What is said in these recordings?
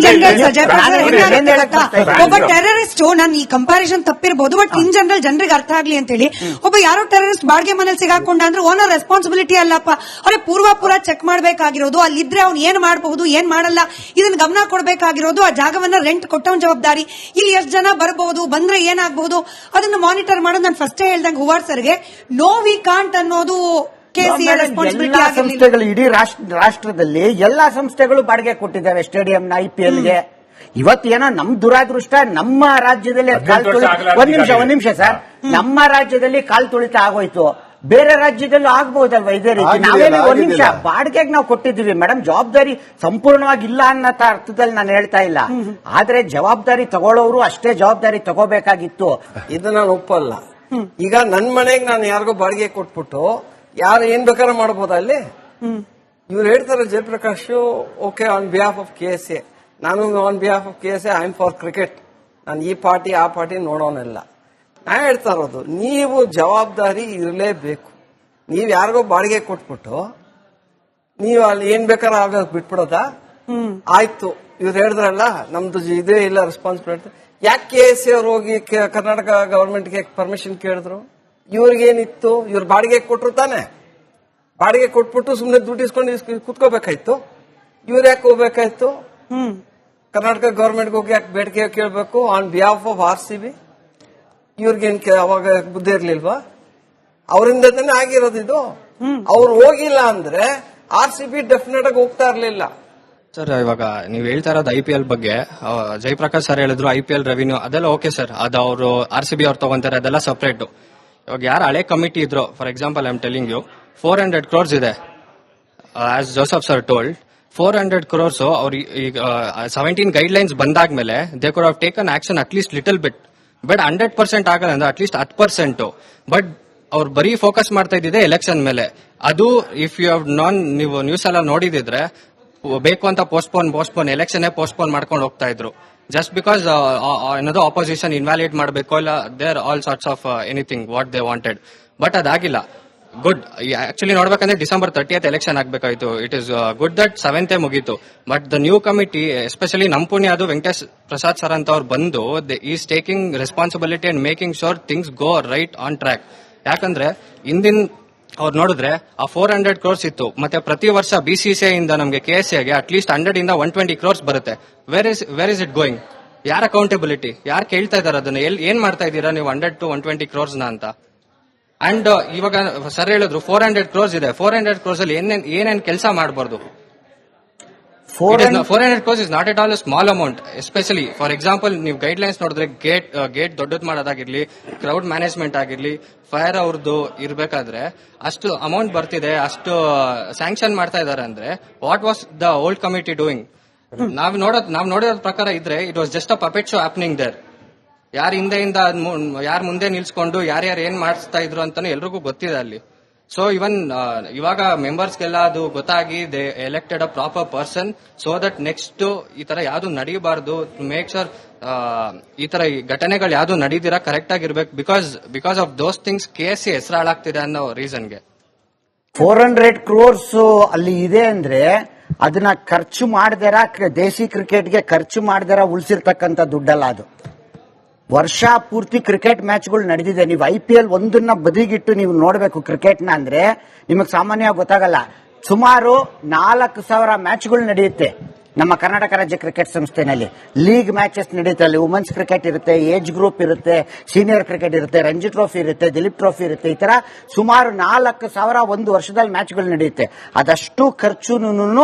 General ಒಬ್ಬ terrorist, ನಾನು ಈ ಕಂಪ್ಯಾರಿಸನ್ ತಪ್ಪಿರಬಹುದು, ಬಟ್ ಇನ್ ಜನರಲ್ ಜನರಿಗೆ ಅರ್ಥ ಆಗ್ಲಿ ಅಂತ ಹೇಳಿ, ಒಬ್ಬ ಯಾರೋ ಟೆರರಿಸ್ಟ್ ಬಾಡಿಗೆ ಮನೇಲಿ ಸಿಗಾಕೊಂಡ ಅಂದ್ರೆ ಓನರ್ ರೆಸ್ಪಾನ್ಸಿಬಿಲಿಟಿ ಅಲ್ಲಪ್ಪ, ಅವ್ರೆ ಪೂರ್ವ ಚೆಕ್ ಮಾಡ್ಬೇಕಾಗಿರೋದು, ಅಲ್ಲಿದ್ರೆ ಅವ್ನು ಏನ್ ಮಾಡಬಹುದು ಏನ್ ಮಾಡಲ್ಲ ಇದನ್ನ ಗಮನ ಕೊಡ್ಬೇಕಾಗಿರೋದು, ಆ ಜಾಗವನ್ನ ರೆಂಟ್ ಕೊಟ್ಟವನ್ ಜವಾಬ್ದಾರಿ, ಇಲ್ಲಿ ಎಷ್ಟು ಜನ ಬರಬಹುದು, ಬಂದ್ರೆ ಏನಾಗಬಹುದು ಅದನ್ನ ಮಾನಿಟರ್ ಮಾಡೋದು. ನಾನು ಫಸ್ಟೇ ಹೇಳ್ದಂಗೆ ಹೂವಾರ್ ಸರ್ಗೆ ನೋ ವಿ ಕಾಂಟ್ ಅನ್ನೋದು ಎಲ್ಲಾ ಸಂಸ್ಥೆಗಳು ಇಡೀ ರಾಷ್ಟ್ರದಲ್ಲಿ ಎಲ್ಲಾ ಸಂಸ್ಥೆಗಳು ಬಾಡಿಗೆ ಕೊಟ್ಟಿದ್ದಾವೆ ಸ್ಟೇಡಿಯಂನ IPLಗೆ. ಇವತ್ತೇನೋ ನಮ್ ದುರಾದೃಷ್ಟ ನಮ್ಮ ರಾಜ್ಯದಲ್ಲಿ ಒಂದ್ ನಿಮಿಷ ಸರ್, ನಮ್ಮ ರಾಜ್ಯದಲ್ಲಿ ಕಾಲ್ ತುಳಿತ ಆಗೋಯ್ತು, ಬೇರೆ ರಾಜ್ಯದಲ್ಲೂ ಆಗ್ಬಹುದಲ್ವಾ ಇದೇ ರೀತಿ? ನಾವೇನು ಒಂದ್ ನಿಮಿಷ ಬಾಡಿಗೆಗೆ ನಾವು ಕೊಟ್ಟಿದ್ದೀವಿ ಮೇಡಮ್, ಜವಾಬ್ದಾರಿ ಸಂಪೂರ್ಣವಾಗಿ ಇಲ್ಲ ಅನ್ನೋ ಅರ್ಥದಲ್ಲಿ ನಾನು ಹೇಳ್ತಾ ಇಲ್ಲ, ಆದ್ರೆ ಜವಾಬ್ದಾರಿ ತಗೊಳ್ಳೋರು ಅಷ್ಟೇ ಜವಾಬ್ದಾರಿ ತಗೋಬೇಕಾಗಿತ್ತು. ಇದು ನಾನು ಒಪ್ಪಲ್ಲ. ಈಗ ನನ್ ಮನೆಗೆ ನಾನು ಯಾರಿಗೋ ಬಾಡಿಗೆ ಕೊಟ್ಬಿಟ್ಟು ಯಾರು ಏನ್ ಬೇಕಾದ್ರೂ ಮಾಡಬಹುದಾ ಅಲ್ಲಿ? ಇವ್ರು ಹೇಳ್ತಾರೆ Jayaprakash, okay on behalf of KSA, ನಾನು on behalf of KSA I am for cricket, ನಾನು ಈ ಪಾರ್ಟಿ ಆ ಪಾರ್ಟಿ ನೋಡೋನಲ್ಲ. ನಾ ಹೇಳ್ತಾ ಇರೋದು, ನೀವು ಜವಾಬ್ದಾರಿ ಇರಲೇಬೇಕು. ನೀವ್ ಯಾರಿಗೋ ಬಾಡಿಗೆ ಕೊಟ್ಬಿಟ್ಟು ನೀವು ಅಲ್ಲಿ ಏನ್ ಬೇಕಾದ್ರೆ ಆಗ ಬಿಟ್ಬಿಡೋದಾ? ಆಯ್ತು, ಇವ್ರು ಹೇಳಿದ್ರಲ್ಲ ನಮ್ದು ಇದೇ ಇಲ್ಲ ರೆಸ್ಪಾನ್ಸಿಬಿಲಿಟಿ, ಯಾಕೆ KSA ಅವ್ರು ಹೋಗಿ ಕರ್ನಾಟಕ ಗವರ್ಮೆಂಟ್ಗೆ ಪರ್ಮಿಷನ್ ಕೇಳಿದ್ರು? ಇವ್ರಿಗೇನಿತ್ತು? ಇವ್ರು ಬಾಡಿಗೆ ಕೊಟ್ರು ತಾನೆ, ಬಾಡಿಗೆ ಕೊಟ್ಬಿಟ್ಟು ಸುಮ್ನೆ ದುಡ್ಡು ಇಸ್ಕೊಂಡು ಕುತ್ಕೋಬೇಕಾಯ್ತು. ಇವ್ರು ಯಾಕೆ ಹೋಗ್ಬೇಕಾಯ್ತು? ಕರ್ನಾಟಕ ಗವರ್ಮೆಂಟ್ಗೆ ಹೋಗಿ ಯಾಕೆ ಬೇಡಿಕೆ ಕೇಳಬೇಕು ಆನ್ ಬಿಹಾಫ್ ಆಫ್ RCB? ಇವ್ರಿಗೇನ್ ಅವಾಗ ಬುದ್ಧಿ ಇರ್ಲಿಲ್ವಾ? ಅವರಿಂದ ತಾನೇ ಆಗಿರೋದು ಇದು. ಅವ್ರು ಹೋಗಿಲ್ಲ ಅಂದ್ರೆ RCB ಡೆಫಿನೆಟ್ ಆಗಿ ಹೋಗ್ತಾ ಇರ್ಲಿಲ್ಲ. ಸರ್, ಇವಾಗ ನೀವು ಹೇಳ್ತಾ ಇರೋದು IPL ಬಗ್ಗೆ, ಜಯಪ್ರಕಾಶ್ ಸರ್ ಹೇಳಿದ್ರು IPL ರೆವಿನ್ಯೂ ಅದೆಲ್ಲ ಓಕೆ ಸರ್, ಅದು ಅವರು RCB ಅವ್ರು ತಗೊಂತಾರೆ, ಅದೆಲ್ಲ ಸಪರೇಟ್. ಇವಾಗ ಯಾರು ಹಳೆ ಕಮಿಟಿ ಇದ್ರು, for example I am telling you 400 crores ಇದೆ, as Joseph sir told 400 crores. ಅವ್ರು ಈಗ 17 ಗೈಡ್ಲೈನ್ಸ್ ಬಂದಾದ್ಮೇಲೆ they could have taken action at least little bit, but 100% ಆಗಲ್ಲ ಅಂದ್ರೆ ಅಟ್ಲೀಸ್ಟ್ 10%. ಬಟ್ ಅವ್ರು ಬರೀ ಫೋಕಸ್ ಮಾಡ್ತಾ ಇದ್ದಿದೆ ಎಲೆಕ್ಷನ್ ಮೇಲೆ. ಅದು ಇಫ್ ಯು ಹ್ಯಾವ್ ನೀವು ನ್ಯೂಸ್ ಎಲ್ಲ ನೋಡಿದಿದ್ರೆ ಬೇಕು ಅಂತ ಪೋಸ್ಟ್ಪೋನ್ ಎಲೆಕ್ಷನ್ ಪೋಸ್ಟ್ಪೋನ್ ಮಾಡ್ಕೊಂಡು ಹೋಗ್ತಾ ಇದ್ರು, ಜಸ್ಟ್ ಬಿಕಾಸ್ ಏನದು ಆಪೋಸಿಷನ್ ಇನ್ವ್ಯಾಲಿಡೇಟ್ ಮಾಡಬೇಕು, ಇಲ್ಲ there all sorts of anything what they wanted. But ಅದಾಗಿಲ್ಲ. ಗುಡ್, ಆಕ್ಚುಲಿ ನೋಡ್ಬೇಕಂದ್ರೆ December 30th ಎಲೆಕ್ಷನ್ ಆಗ್ಬೇಕಾಯ್ತು. It is good that 7th ಮುಗೀತು. But the new committee, especially ನಮ್ ಪುಣ್ಯ ಅದು ವೆಂಕಟೇಶ್ ಪ್ರಸಾದ್ ಸರ್ ಅಂತ ಅವ್ರು ಬಂದು is taking responsibility and making sure things go right on track. ಯಾಕಂದ್ರೆ ಹಿಂದಿನ ಅವ್ರು ನೋಡಿದ್ರೆ ಆ 400 crores ಇತ್ತು, ಮತ್ತೆ ಪ್ರತಿ ವರ್ಷ BCCI ಇಂದ ನಮಗೆ KSAಗೆ ಅಟ್ಲೀಸ್ಟ್ 100 ಇಂದ 120 crores ಬರುತ್ತೆ. Where is it going? ಯಾರ ಅಕೌಂಟಬಿಲಿಟಿ? ಯಾರು ಕೇಳ್ತಾ ಇದಾರೆ ಅದನ್ನ? ಏನ್ ಮಾಡ್ತಾ ಇದ್ದೀರಾ ನೀವು 100 to 120 crores ಅಂತ? ಅಂಡ್ ಇವಾಗ ಸರ್ ಹೇಳಿದ್ರು 400 crores ಇದೆ, 400 crores ಅಲ್ಲಿ ಏನೇನ್ ಕೆಲಸ ಮಾಡಬಾರ್ದು? 400 crores is not at all small amount. Especially for example ನೀವು ಗೈಡ್ ಲೈನ್ಸ್ ನೋಡಿದ್ರೆ ಗೇಟ್ ದೊಡ್ಡದ್ ಮಾಡೋದಾಗಿರ್ಲಿ, ಕ್ರೌಡ್ ಮ್ಯಾನೇಜ್ಮೆಂಟ್ ಆಗಿರ್ಲಿ, ಫೈರ್ ಅವ್ರದ್ದು ಇರ್ಬೇಕಾದ್ರೆ ಅಷ್ಟು ಅಮೌಂಟ್ ಬರ್ತಿದೆ, ಅಷ್ಟು ಸ್ಯಾಂಕ್ಷನ್ ಮಾಡ್ತಾ ಇದಾರೆ ಅಂದ್ರೆ what was the old committee doing? ನಾವ್ ನೋಡೋದ್ ಪ್ರಕಾರ ಇದ್ರೆ it was just a puppet show happening there. ಯಾರು ಹಿಂದೆಯಿಂದ ಯಾರು ಮುಂದೆ ನಿಲ್ಸ್ಕೊಂಡು ಯಾರ್ಯಾರು ಏನ್ ಮಾಡಿಸ್ತಾ ಇದ್ರು ಅಂತಾನು ಎಲ್ರಿಗೂ ಗೊತ್ತಿದೆ ಅಲ್ಲಿ. ಸೊ ಇವನ್ ಇವಾಗ ಮೆಂಬರ್ಸ್ಗೆಲ್ಲ ಅದು ಗೊತ್ತಾಗಿ they elected a proper person, so that next ಈ ತರ ಯಾವ್ದು ನಡೀಬಾರ್ದು, ಮೇಕ್ ಶೋರ್ ಈ ತರ ಘಟನೆಗಳು ಯಾವ್ದು ನಡೀದಿರಾ ಕರೆಕ್ಟ್ ಆಗಿರ್ಬೇಕು. Because of those things KSA ಹೆಸರು ಹಾಳಾಗ್ತಿದೆ ಅನ್ನೋ ರೀಸನ್ಗೆ 400 crores ಅಲ್ಲಿ ಇದೆ ಅಂದ್ರೆ ಅದನ್ನ ಖರ್ಚು ಮಾಡದಿರ, ದೇಸಿ ಕ್ರಿಕೆಟ್ಗೆ ಖರ್ಚು ಮಾಡದಿರ ಉಳಿಸಿರ್ತಕ್ಕಂಥ ದುಡ್ಡಲ್ಲ ಅದು. ವರ್ಷ ಪೂರ್ತಿ ಕ್ರಿಕೆಟ್ ಮ್ಯಾಚ್ಗಳು ನಡೆದಿದೆ. ನೀವು IPL ಒಂದನ್ನ ಬದಿಗಿಟ್ಟು ನೀವು ನೋಡಬೇಕು ಕ್ರಿಕೆಟ್ನ ಅಂದ್ರೆ ನಿಮಗೆ ಸಾಮಾನ್ಯವಾಗಿ ಗೊತ್ತಾಗಲ್ಲ. ಸುಮಾರು 4,000 ಮ್ಯಾಚ್ಗಳು ನಡೆಯುತ್ತೆ ನಮ್ಮ ಕರ್ನಾಟಕ ರಾಜ್ಯ ಕ್ರಿಕೆಟ್ ಸಂಸ್ಥೆನಲ್ಲಿ. ಲೀಗ್ ಮ್ಯಾಚಸ್ ನಡೆಯುತ್ತೆ, ಅಲ್ಲಿ ವುಮೆನ್ಸ್ ಕ್ರಿಕೆಟ್ ಇರುತ್ತೆ, ಏಜ್ ಗ್ರೂಪ್ ಇರುತ್ತೆ, ಸೀನಿಯರ್ ಕ್ರಿಕೆಟ್ ಇರುತ್ತೆ, ರಂಜಿ ಟ್ರೋಫಿ ಇರುತ್ತೆ, ದಿಲೀಪ್ ಟ್ರೋಫಿ ಇರುತ್ತೆ. ಈ ತರ ಸುಮಾರು 4,000 ಒಂದು ವರ್ಷದಲ್ಲಿ ಮ್ಯಾಚ್ಗಳು ನಡೆಯುತ್ತೆ. ಅದಷ್ಟು ಖರ್ಚು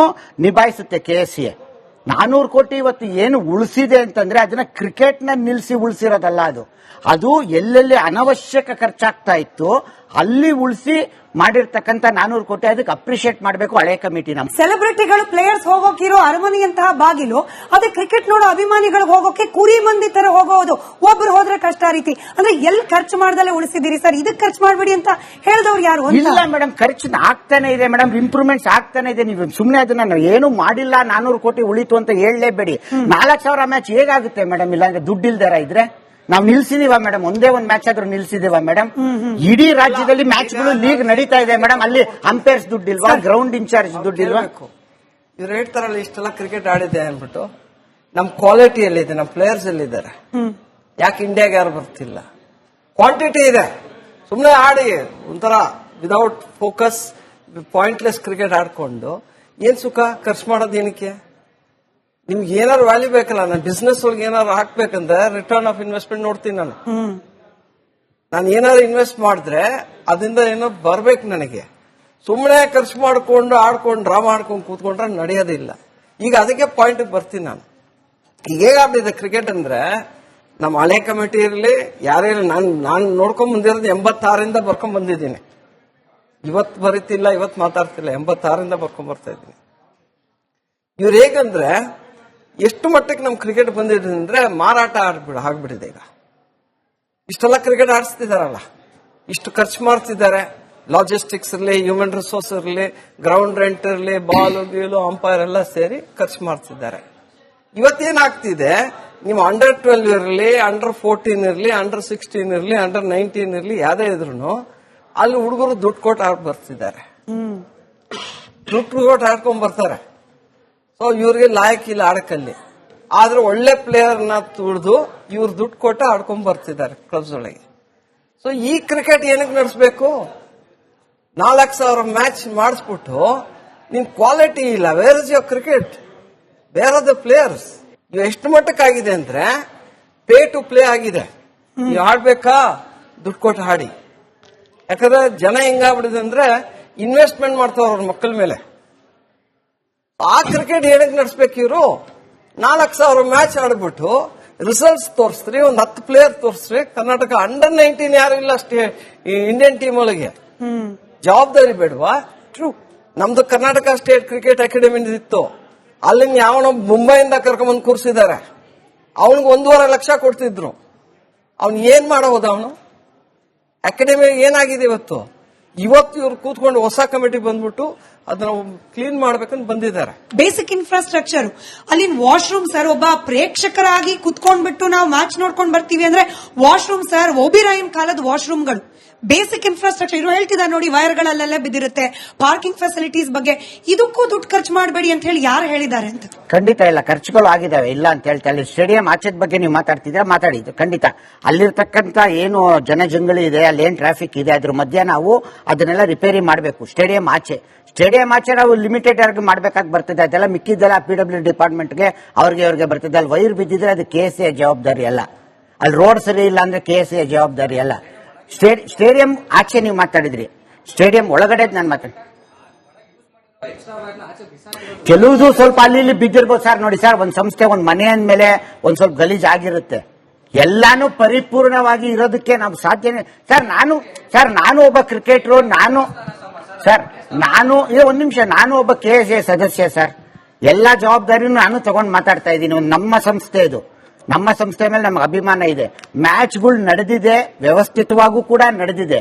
ನಿಭಾಯಿಸುತ್ತೆ KSA. 400 ಕೋಟಿ ಇವತ್ತು ಏನು ಉಳಿಸಿದೆ ಅಂತಂದ್ರೆ ಅದನ್ನ ಕ್ರಿಕೆಟ್ ನ ನಿಲ್ಲಿಸಿ ಉಳಿಸಿರೋದಲ್ಲ, ಅದು ಎಲ್ಲೆಲ್ಲಿ ಅನವಶ್ಯಕ ಖರ್ಚಾಗ್ತಾ ಇತ್ತು ಅಲ್ಲಿ ಉಳಿಸಿ ಮಾಡಿರ್ತಕ್ಕಂಥ 400 ಕೋಟಿ. ಅದಕ್ಕೆ ಅಪ್ರಿಶಿಯೇಟ್ ಮಾಡಬೇಕು ಹಳೆ ಕಮಿಟಿ. ನಮ್ಮ ಸೆಲೆಬ್ರಿಟಿಗಳು ಪ್ಲೇಯರ್ಸ್ ಹೋಗೋಕಿರೋ ಅರಮನೆಯಂತಹ ಬಾಗಿಲು, ಅದೇ ಕ್ರಿಕೆಟ್ ನೋಡೋ ಅಭಿಮಾನಿಗಳು ಹೋಗೋಕೆ ಕುರಿ ಮಂದಿ ತರ ಹೋಗೋದು. ಒಬ್ರು ಹೋದ್ರೆ ಕಷ್ಟ ರೀತಿ ಅಂದ್ರೆ ಎಲ್ಲಿ ಖರ್ಚು ಮಾಡ್ದಲ್ಲೇ ಉಳಿಸಿದಿರಿ ಸರ್, ಇದಕ್ಕೆ ಖರ್ಚು ಮಾಡಬೇಡಿ ಅಂತ ಹೇಳಿದವ್ರು ಯಾರು? ಇಲ್ಲ ಮೇಡಮ್, ಖರ್ಚು ಆಗ್ತಾನೆ ಇದೆ ಮೇಡಮ್, ಇಂಪ್ರೂವ್ಮೆಂಟ್ಸ್ ಆಗ್ತಾನೆ ಇದೆ. ನೀವು ಸುಮ್ಮನೆ ಅದನ್ನ ಏನು ಮಾಡಿಲ್ಲ 400 ಕೋಟಿ ಉಳಿತು ಅಂತ ಹೇಳಲೇಬೇಡಿ. 4,000 ಮ್ಯಾಚ್ ಹೇಗಾಗುತ್ತೆ ಮೇಡಮ್ ಇಲ್ಲಾಂದ್ರೆ ದುಡ್ಡಿಲ್ದಾರ ಇದ್ರೆ? ನಾವು ನಿಲ್ಸಿದೀವ ಮೇಡಮ್? ಒಂದೇ ಒಂದು ಮ್ಯಾಚ್ ಆದ್ರೂ ನಿಲ್ಸಿದೀವ ಮೇಡಮ್? ಇಡೀ ರಾಜ್ಯದಲ್ಲಿ ಮ್ಯಾಚ್ಗಳು ಲೀಗ್ ನಡೀತಾ ಇದೆ ಮೇಡಮ್, ಅಲ್ಲಿ ಅಂಪೈರ್ಸ್ ದುಡ್ಡಿಲ್ವಾ? ಗ್ರೌಂಡ್ ಇನ್ಚಾರ್ಜ್ ದುಡ್ಡಿಲ್ವಾ? ಇವ್ರು ಹೇಳ್ತಾರಲ್ಲ ಇಷ್ಟೆಲ್ಲ ಕ್ರಿಕೆಟ್ ಆಡಿದೆ ಅನ್ಬಿಟ್ಟು, ನಮ್ ಕ್ವಾಲಿಟಿ ಎಲ್ಲಿದೆ, ನಮ್ ಪ್ಲೇಯರ್ಸ್ ಎಲ್ಲಿದ್ದಾರೆ, ಯಾಕೆ ಇಂಡಿಯಾಗೆ ಯಾರು ಬರ್ತಿಲ್ಲ? ಕ್ವಾಂಟಿಟಿ ಇದೆ, ಸುಮ್ಮನೆ ಆಡಿ ಒಂಥರ ವಿದೌಟ್ ಫೋಕಸ್ ಪಾಯಿಂಟ್ಲೆಸ್ ಕ್ರಿಕೆಟ್ ಆಡ್ಕೊಂಡು ಏನ್ ಸುಖ? ಖರ್ಚು ಮಾಡೋದು ಏನಕ್ಕೆ? ನಿಮ್ಗೆ ಏನಾದ್ರು ವ್ಯಾಲ್ಯೂ ಬೇಕಲ್ಲ. ನಾನು ಬಿಸ್ನೆಸ್ ಒಳಗೆ ಏನಾದ್ರು ಹಾಕ್ಬೇಕಂದ್ರೆ ರಿಟರ್ನ್ ಆಫ್ ಇನ್ವೆಸ್ಟ್ಮೆಂಟ್ ನೋಡ್ತೀನಿ. ನಾನು ಏನಾದ್ರು ಇನ್ವೆಸ್ಟ್ ಮಾಡಿದ್ರೆ ಅದರಿಂದ ಏನೋ ಬರ್ಬೇಕು ನನಗೆ. ಸುಮ್ಮನೆ ಖರ್ಚು ಮಾಡ್ಕೊಂಡು ಆಡ್ಕೊಂಡು ಡ್ರಾ ಮಾಡ್ಕೊಂಡು ಕೂತ್ಕೊಂಡ್ರೆ ನಡೆಯೋದಿಲ್ಲ. ಈಗ ಅದಕ್ಕೆ ಪಾಯಿಂಟ್ ಬರ್ತೀನಿ ನಾನು. ಈಗ ಹೇಗಾಗ್ತಿದೆ ಕ್ರಿಕೆಟ್ ಅಂದ್ರೆ, ನಮ್ಮ ಹಳೆ ಕಮಿಟಿ ಇರಲಿ ಯಾರೇ ಇರಲಿ, ನಾನು ನೋಡ್ಕೊಂಡ್ ಬಂದಿರೋದು 86ರಿಂದ ಬರ್ಕೊಂಡ್ ಬಂದಿದ್ದೀನಿ. ಇವತ್ತು ಬರೀತಿಲ್ಲ, ಇವತ್ತು ಮಾತಾಡ್ತಿಲ್ಲ, 86ರಿಂದ ಬರ್ಕೊಂಡ್ ಬರ್ತಾ ಇದ್ದೀನಿ. ಇವ್ರು ಹೇಗಂದ್ರೆ ಎಷ್ಟು ಮಟ್ಟಕ್ಕೆ ನಮ್ ಕ್ರಿಕೆಟ್ ಬಂದಿದೆ ಅಂದ್ರೆ ಮಾರಾಟ ಆಗ್ಬಿಟ್ಟಿದೆ. ಈಗ ಇಷ್ಟೆಲ್ಲ ಕ್ರಿಕೆಟ್ ಆಡಿಸ್ತಿದಾರಲ್ಲ, ಇಷ್ಟು ಖರ್ಚು ಮಾಡ್ತಿದ್ದಾರೆ. ಲಾಜಿಸ್ಟಿಕ್ಸ್ ಇರಲಿ, ಹ್ಯೂಮನ್ ರಿಸೋರ್ಸ್ ಇರಲಿ, ಗ್ರೌಂಡ್ ರೆಂಟ್ ಇರಲಿ, ಬಾಲು ಗೀಲು ಅಂಪೈರ್ ಎಲ್ಲ ಸೇರಿ ಖರ್ಚು ಮಾಡ್ತಿದ್ದಾರೆ. ಇವತ್ತೇನಾಗ್ತಿದೆ, ನೀವು ಅಂಡರ್-12 ಇರಲಿ, ಅಂಡರ್-14 ಇರಲಿ, ಅಂಡರ್-16 ಇರಲಿ, ಅಂಡರ್-19 ಇರಲಿ, ಯಾವ್ದೇ ಇದ್ರು ಅಲ್ಲಿ ಹುಡುಗರು ದುಡ್ಡು ಕೊಟ್ಟು ಬರ್ತಿದ್ದಾರೆ. ದುಡ್ಡು ಕೊಟ್ಟು ಆಡ್ಕೊಂಡ್ ಬರ್ತಾರೆ. ಸೊ ಇವ್ರಿಗೆ ಲಾಯಕ್ ಇಲ್ಲ ಆಡಕ್ಕಲ್ಲಿ. ಆದ್ರೆ ಒಳ್ಳೆ ಪ್ಲೇಯರ್ನ ತುಳಿದು ಇವ್ರು ದುಡ್ಡು ಕೊಟ್ಟು ಆಡ್ಕೊಂಡ್ ಬರ್ತಿದ್ದಾರೆ ಕ್ಲಬ್ಸ್ ಒಳಗೆ. ಸೊ ಈ ಕ್ರಿಕೆಟ್ ಏನಕ್ಕೆ ನಡೆಸಬೇಕು? 4,000 ಮ್ಯಾಚ್ ಮಾಡಿಸ್ಬಿಟ್ಟು ನಿಮ್ ಕ್ವಾಲಿಟಿ ಇಲ್ಲ. Where is your cricket? Where are the players? ಇವು ಎಷ್ಟು ಮಟ್ಟಕ್ಕಾಗಿದೆ ಅಂದ್ರೆ ಪೇ ಟು ಪ್ಲೇ ಆಗಿದೆ. ನೀವು ಆಡ್ಬೇಕಾ, ದುಡ್ಡು ಕೊಟ್ಟು ಆಡಿ. ಯಾಕಂದ್ರೆ ಜನ ಹೆಂಗಾಗ್ಬಿಡಿದೆ ಅಂದ್ರೆ ಇನ್ವೆಸ್ಟ್ಮೆಂಟ್ ಮಾಡ್ತಾವ್ರ ಅವ್ರ ಮಕ್ಕಳ ಮೇಲೆ. ಆ ಕ್ರಿಕೆಟ್ ಏನಕ್ಕೆ ನಡೆಸ್ಬೇಕು ಇವರು? 4,000 ಮ್ಯಾಚ್ ಆಡ್ಬಿಟ್ಟು ರಿಸಲ್ಟ್ಸ್ ತೋರಿಸ್ರಿ, ಒಂದ್ 10 ಪ್ಲೇಯರ್ ತೋರಿಸ್ರಿ. ಕರ್ನಾಟಕ ಅಂಡರ್-19 ಯಾರು ಇಲ್ಲ ಅಷ್ಟೇ ಇಂಡಿಯನ್ ಟೀಮ್ ಒಳಗೆ. ಜವಾಬ್ದಾರಿ ಬೇಡವಾ? ಟ್ರೂ. ನಮ್ದು ಕರ್ನಾಟಕ ಸ್ಟೇಟ್ ಕ್ರಿಕೆಟ್ ಅಕಾಡೆಮಿ ಇತ್ತು, ಅಲ್ಲಿಂದ ಯಾವನೋ ಮುಂಬೈಯಿಂದ ಕರ್ಕೊಂಡ್ಬಂದು ಕೂರಿಸಿದ್ದಾರೆ. ಅವನಿಗೆ 1.5 ಲಕ್ಷ ಕೊಡ್ತಿದ್ರು. ಅವ್ನು ಏನ್ ಮಾಡಬಹುದು? ಅವನು ಅಕಾಡೆಮಿ ಏನಾಗಿದೆ ಇವತ್ತು? ಇವ್ರು ಕೂತ್ಕೊಂಡು ಹೊಸ ಕಮಿಟಿ ಬಂದ್ಬಿಟ್ಟು ಅದನ್ನ ಕ್ಲೀನ್ ಮಾಡ್ಬೇಕಂತ ಬಂದಿದ್ದಾರೆ. ಬೇಸಿಕ್ ಇನ್ಫ್ರಾಸ್ಟ್ರಕ್ಚರ್, ಅಲ್ಲಿನ ವಾಶ್ರೂಮ್ ಸರ್, ಒಬ್ಬ ಪ್ರೇಕ್ಷಕರಾಗಿ ಕುತ್ಕೊಂಡ್ಬಿಟ್ಟು ನಾವು ಮ್ಯಾಚ್ ನೋಡ್ಕೊಂಡ್ ಬರ್ತೀವಿ ಅಂದ್ರೆ ವಾಶ್ರೂಮ್ ಸರ್, ಒಬಿರಾಯಿನ್ ಕಾಲದ ವಾಶ್ರೂಮ್ಗಳು, ಬೇಸಿಕ್ ಇನ್ಫ್ರಾಸ್ಟ್ರಕ್ಚರ್. ಇವರು ಹೇಳ್ತಿದ್ದಾರೆ ನೋಡಿ, ವೈರ್ಗಳಲ್ಲೆಲ್ಲ ಬಿದ್ದಿರುತ್ತೆ. ಪಾರ್ಕಿಂಗ್ ಫೆಸಿಲಿಟೀಸ್ ಬಗ್ಗೆ ಇದಕ್ಕೂ ದುಡ್ಡು ಖರ್ಚು ಮಾಡಬೇಡಿ ಅಂತ ಹೇಳಿ ಯಾರು ಹೇಳಿದ್ದಾರೆ ಅಂತ? ಖಂಡಿತ ಇಲ್ಲ, ಖರ್ಚುಗಳು ಆಗಿದಾವೆ, ಇಲ್ಲ ಅಂತ ಹೇಳ್ತಾ ಇಲ್ಲ. ಸ್ಟೇಡಿಯಂ ಆಚೆದ ಬಗ್ಗೆ ನೀವು ಮಾತಾಡ್ತಿದ್ರೆ ಮಾತಾಡಿದ್ದು ಖಂಡಿತ. ಅಲ್ಲಿರ್ತಕ್ಕಂಥ ಏನು ಜನಜಂಗಳಿ ಇದೆ, ಅಲ್ಲಿ ಏನ್ ಟ್ರಾಫಿಕ್ ಇದೆ, ಅದ್ರ ಮಧ್ಯೆ ನಾವು ಅದನ್ನೆಲ್ಲ ರಿಪೇರಿ ಮಾಡಬೇಕು. ಸ್ಟೇಡಿಯಂ ಆಚೆ ನಾವು ಲಿಮಿಟೆಡ್ ಆಗಿ ಮಾಡ್ಬೇಕಾಗಿ ಬರ್ತದೆ. ಅದೆಲ್ಲ ಮಿಕ್ಕಿದ್ದೆಲ್ಲ PW ಡಿಪಾರ್ಟ್ಮೆಂಟ್ಗೆ ಅವ್ರಿಗೆ ಬರ್ತದೆ. ಅಲ್ಲಿ ವೈರ್ ಬಿದ್ದಿದ್ರೆ ಅದು KSA ಜವಾಬ್ದಾರಿ ಅಲ್ಲ. ಅಲ್ಲಿ ರೋಡ್ ಸರಿ ಇಲ್ಲ ಅಂದ್ರೆ KSA ಜವಾಬ್ದಾರಿ ಅಲ್ಲ. ಸ್ಟೇಡಿಯಂ ಆಚೆ ನೀವು ಮಾತಾಡಿದ್ರಿ, ಸ್ಟೇಡಿಯಂ ಒಳಗಡೆ ನಾನು ಮಾತಾಡಿ ಕೆಲವುದು ಸ್ವಲ್ಪ ಅಲ್ಲಿ ಇಲ್ಲಿ ಬಿದ್ದಿರ್ಬೋದು ಸರ್. ನೋಡಿ ಸರ್, ಒಂದ್ ಸಂಸ್ಥೆ, ಒಂದ್ ಮನೆ ಅಂದ್ಮೇಲೆ ಒಂದ್ ಸ್ವಲ್ಪ ಗಲೀಜ್ ಆಗಿರುತ್ತೆ. ಎಲ್ಲಾನು ಪರಿಪೂರ್ಣವಾಗಿ ಇರೋದಕ್ಕೆ ನಾವು ಸಾಧ್ಯನೇ ಸರ್. ನಾನು ಒಬ್ಬ ಕ್ರಿಕೆಟರ್, ಒಂದ್ ನಿಮಿಷ, ನಾನು ಒಬ್ಬ KSA ಸದಸ್ಯ ಸರ್. ಎಲ್ಲಾ ಜವಾಬ್ದಾರಿನೂ ನಾನು ತಗೊಂಡು ಮಾತಾಡ್ತಾ ಇದ್ದೀನಿ. ನಮ್ಮ ಸಂಸ್ಥೆ ಇದು, ನಮ್ಮ ಸಂಸ್ಥೆ ಮೇಲೆ ನಮ್ಗೆ ಅಭಿಮಾನ ಇದೆ. ಮ್ಯಾಚ್ಗಳು ನಡೆದಿದೆ, ವ್ಯವಸ್ಥಿತವಾಗೂ ಕೂಡ ನಡೆದಿದೆ.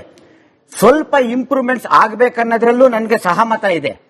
ಸ್ವಲ್ಪ ಇಂಪ್ರೂವ್ಮೆಂಟ್ಸ್ ಆಗ್ಬೇಕನ್ನೋದ್ರಲ್ಲೂ ನನಗೆ ಸಹಮತ ಇದೆ.